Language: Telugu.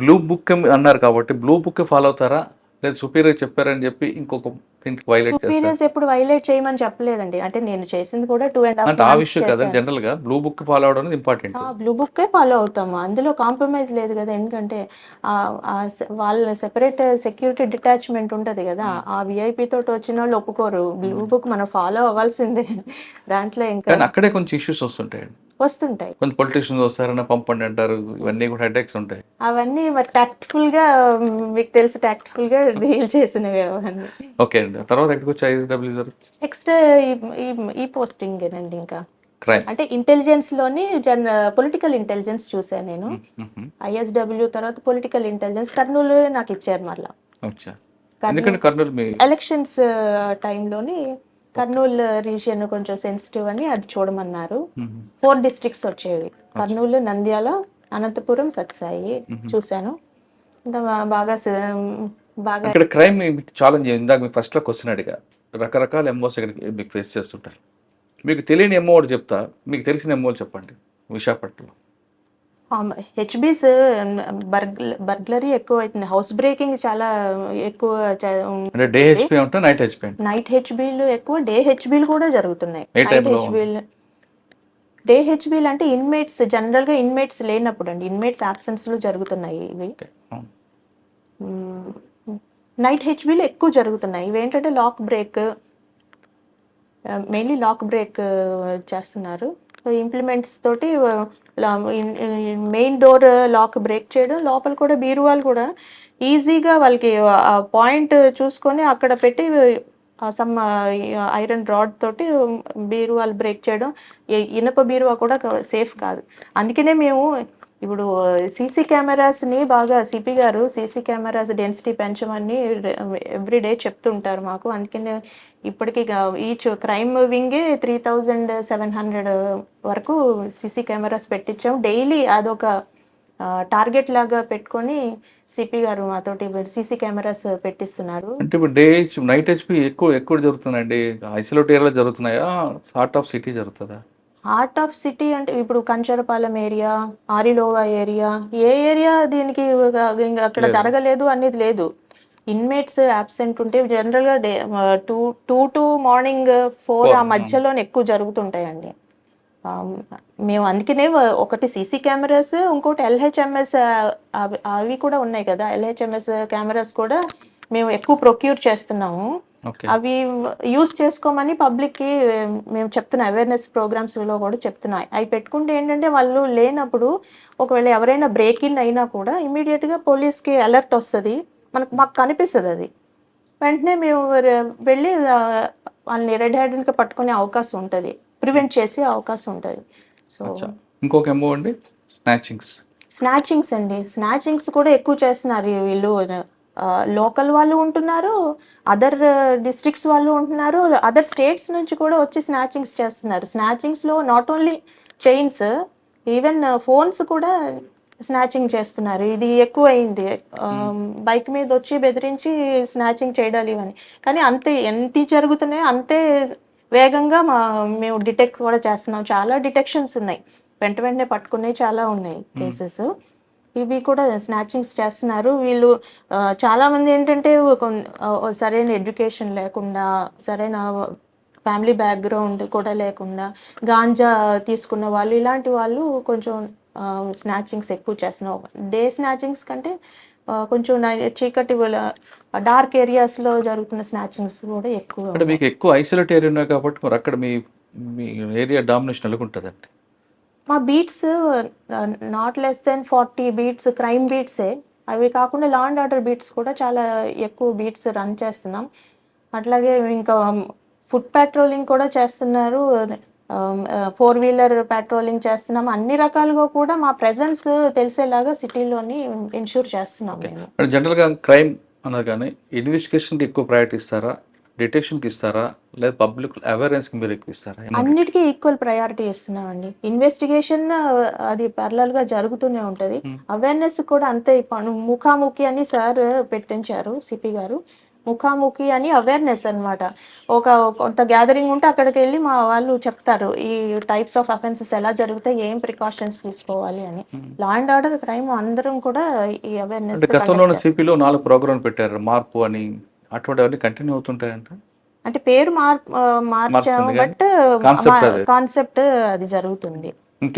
బ్లూ బుక్ అన్నారు కాబట్టి బ్లూ బుక్ ఫాలో అవుతారా? లేదా సుపీరియర్ చెప్పారని చెప్పి ఇంకొక దీనికి వైలేట్ చేస్తారా? సుపీరియర్స్ ఎప్పుడు వైలేట్ చేయమని చెప్పలేదండి. అంటే నేను చేసింది కూడా 2.5 అంటే ఆ మంత్స్ విషయం కదండి, చేశాను. జనరల్ గా బ్లూ బుక్ ఫాలో అవడం అనేది ఇంపార్టెంట్. బ్లూ బుక్కే ఫాలో అవుతాము. అందులో కాంప్రమైజ్ లేదు కదా. ఎందుకంటే వాళ్ళ సెపరేట్ సెక్యూరిటీ డిటాచ్మెంట్ ఉంటది కదా. ఆ విఐపి తోటి వచ్చిన వాళ్ళు ఒప్పుకోరు. బ్లూ బుక్ మనం ఫాలో అవ్వాల్సిందే. దాంట్లో ఇంకా కానీ అక్కడే కొంచెం ఇష్యూస్ వస్తుంటాయండి. వస్తుంటాయి. కొంత పొలిటీషియన్స్ వస్తారన్న పంపండి అంటారు, ఇవన్నీ కూడా హెడేక్స్ ఉంటాయి. అవన్నీ మరి టాక్ట్ఫుల్ గా, మీకు తెలుసు టాక్ట్ఫుల్ గా డీల్ చేసినవి అవన్నీ. ఓకే అండి, తర్వాత ఎక్కడికి వచ్చి ఐఎస్డబ్ల్యూ గారు నెక్స్ట్ ఈ పోస్టింగ్ అండి. ఇంకా క్రైమ్. అంటే ఇంటెలిజెన్స్ లోని పొలిటికల్ ఇంటెలిజెన్స్ చూసాను నేను. ఐఎస్డబ్ల్యూ తర్వాత పొలిటికల్ ఇంటెలిజెన్స్ కర్నూలు నాకు ఇచ్చారు మళ్ళీ. ఎందుకంటే కర్నూలు మీ ఎలక్షన్స్ టైంలోని కర్నూలు రీజియన్ కొంచెం సెన్సిటివ్ అని అది చూడమన్నారు. 4 డిస్ట్రిక్ట్స్ వచ్చేవి, కర్నూలు, నంద్యాల, అనంతపురం, సత్సాయి చూశాను. బాగా బాగా ఇక్కడ క్రైమ్ ఛాలెంజ్ ఇందాక మీకు ఫస్ట్ లో క్వశ్చన్ అడిగా, రకరకాల ఎంఓస్ ఇక్కడ మీకు ఫేస్ చేస్తుంటారు. మీకు తెలియని ఎంఓ ఒకటి చెప్తా, మీకు తెలిసిన ఎంఓలు చెప్పండి. విశాఖపట్నంలో హెచ్బీస్ బర్గ్లరీ ఎక్కువ అవుతుంది. హౌస్ బ్రేకింగ్ చాలా ఎక్కువ. అంటే డే హెచ్పీ ఉంటా, నైట్ హెచ్పీ? నైట్ హెచ్బీలు ఎక్కువ, డే హెచ్బీలు కూడా జరుగుతున్నాయి. డే హెచ్బీలు అంటే ఇన్మేట్స్, జనరల్ గా ఇన్మేట్స్ లేనప్పుడు అండి, ఇన్మేట్స్ ఆబ్సెన్స్ లో జరుగుతున్నాయి ఇవి. నైట్ హెచ్బీలు ఎక్కువ జరుగుతున్నాయి. ఇవేంటంటే lock break, mainly lock break చేస్తున్నారు. ఇంప్లిమెంట్స్ తోటి మెయిన్ డోర్ లాక్ బ్రేక్ చేయడం, లోపల కూడా బీరువాలు కూడా ఈజీగా వాళ్ళకి పాయింట్ చూసుకొని అక్కడ పెట్టి సమ్ ఐరన్ రాడ్ తోటి బీరువాలు బ్రేక్ చేయడం. ఇనప బీరువా కూడా సేఫ్ కాదు. అందుకనే మేము ఇప్పుడు సీసీ కెమెరాస్ని బాగా సిపి గారు సీసీ కెమెరాస్ డెన్సిటీ పెంచమని ఎవ్రీడే చెప్తుంటారు మాకు. అందుకనే ఇప్పటికీ ఈచ్ క్రైమ్ వింగే 3700 వరకు సీసీ కెమెరాస్ పెట్టించాం. డైలీ అదొక టార్గెట్ లాగా పెట్టుకొని సిపి గారు మాతోటి సీసీ కెమెరాస్ పెట్టిస్తున్నారు. అంటే ఇప్పుడు డే నైట్ హెచ్పీ ఎక్కువ జరుగుతుందండి. ఐసోలేట్ ఏరియాలో జరుగుతున్నాయా, హార్ట్ ఆఫ్ సిటీ జరుగుతుందా? హార్ట్ ఆఫ్ సిటీ అంటే ఇప్పుడు కంచరపాలెం ఏరియా, ఆరిలోవా ఏరియా, ఏ ఏరియా దీనికి అక్కడ జరగలేదు అనేది లేదు. ఇన్మేట్స్ అబ్సెంట్ ఉంటే జనరల్గా 2 to మార్నింగ్ 4 ఆ మధ్యలోనే ఎక్కువ జరుగుతుంటాయండి. మేము అందుకనే ఒకటి సీసీ కెమెరాస్, ఇంకోటి ఎల్హెచ్ఎంఎస్ అవి కూడా ఉన్నాయి కదా. ఎల్హెచ్ఎంఎస్ కెమెరాస్ కూడా మేము ఎక్కువ ప్రొక్యూర్ చేస్తున్నాము. అవి యూస్ చేసుకోమని పబ్లిక్కి మేము చెప్తున్నా, అవేర్నెస్ ప్రోగ్రామ్స్లో కూడా చెప్తున్నాం. అవి పెట్టుకుంటే ఏంటంటే వాళ్ళు లేనప్పుడు ఒకవేళ ఎవరైనా బ్రేక్ ఇన్ అయినా కూడా ఇమీడియట్గా పోలీస్కి అలర్ట్ వస్తుంది, మాకు కనిపిస్తుంది. అది వెంటనే మేము వెళ్ళి వాళ్ళని రెడ్ హ్యాండెడ్గా పట్టుకునే అవకాశం ఉంటుంది, ప్రివెంట్ చేసే అవకాశం ఉంటుంది. సో ఇంకొక ఎంఓ అండి స్నాచింగ్స్ అండి. స్నాచింగ్స్ కూడా ఎక్కువ చేస్తున్నారు వీళ్ళు. లోకల్ వాళ్ళు ఉంటున్నారు, అదర్ డిస్ట్రిక్ట్స్ వాళ్ళు ఉంటున్నారు, అదర్ స్టేట్స్ నుంచి కూడా వచ్చి స్నాచింగ్స్ చేస్తున్నారు. స్నాచింగ్స్లో not only chains, even phones కూడా స్నాచింగ్ చేస్తున్నారు. ఇది ఎక్కువ అయింది. బైక్ మీద వచ్చి బెదిరించి స్నాచింగ్ చేయడాలి అని. కానీ అంతే ఎంత జరుగుతున్నాయో అంతే వేగంగా మేము డిటెక్ట్ కూడా చేస్తున్నాం. చాలా డిటెక్షన్స్ ఉన్నాయి, వెంటనే పట్టుకునే చాలా ఉన్నాయి కేసెస్. ఇవి కూడా స్నాచింగ్స్ చేస్తున్నారు వీళ్ళు. చాలామంది ఏంటంటే సరైన ఎడ్యుకేషన్ లేకుండా, సరైన ఫ్యామిలీ బ్యాక్గ్రౌండ్ కూడా లేకుండా గాంజా తీసుకున్న వాళ్ళు, ఇలాంటి వాళ్ళు కొంచెం స్నాచింగ్స్ ఎక్కువ చేస్తున్నాం. డే స్నాచింగ్స్ కంటే కొంచెం చీకటి డార్క్ ఏరియాస్లో జరుగుతున్న స్నాచింగ్స్ కూడా ఎక్కువ. అంటే మీకు ఎక్కువ ఐసోలేట్ ఏరియా ఉన్నాయి కాబట్టి మరి అక్కడ మీ ఏరియా డామినేషన్ ఎలాగుంటుందండి? మా beats not less than 40 beats crime బీట్సే. అవి కాకుండా లా అండ్ ఆర్డర్ బీట్స్ కూడా చాలా ఎక్కువ బీట్స్ రన్ చేస్తున్నాం. అట్లాగే ఇంకా ఫుట్ పెట్రోలింగ్ కూడా చేస్తున్నారు, 4-వీలర్ పెట్రోలింగ్ చేస్తున్నాం. అన్ని రకాలుగా కూడా మా ప్రెజెన్స్ తెలిసేలాగా సిటీలోని ఇన్షూర్ చేస్తున్నాం మేము. జనరల్గా క్రైమ్ అనగానే ఇన్వెస్టిగేషన్కి ఎక్కువ ప్రయారిటీ ఇస్తారా, డిటెక్షన్కి ఇస్తారా, లేదా పబ్లిక్ అవేర్నెస్కి మీరు ఎక్కువ ఇస్తారా? అన్నిటికీ ఈక్వల్ ప్రయారిటీ ఇస్తున్నామండి. ఇన్వెస్టిగేషన్ అది ప్యారలల్గా జరుగుతూనే ఉంటుంది, అవేర్నెస్ కూడా అంతే. ముఖాముఖి అని సార్ పెట్టించారు సిపి గారు. ముఖాముఖి అని అవేర్నెస్ అన్నమాట. ఒక కొంత గ్యాదరింగ్ ఉంటే అక్కడికి వెళ్ళి మా వాళ్ళు చెప్తారు ఈ టైప్స్ ఆఫ్ అఫెన్సెస్ ఎలా జరుగుతాయి, ఏం ప్రికాషన్స్ తీసుకోవాలి అని. లా అండ్ ఆర్డర్ క్రైమ్ అందరం కూడా ఈ అవేర్నెస్ అంటే గతంలోనే సిపిలో 4 ప్రోగ్రాంలు పెట్టారు, మార్పు అని, అటువంటివన్నీ కంటిన్యూ అవుతుంటాయంట. అంటే పేరు మార్చాము, మారుతుంది కానీ బట్ కాన్సెప్ట్ అదే. కాన్సెప్ట్ అది జరుగుతుంది.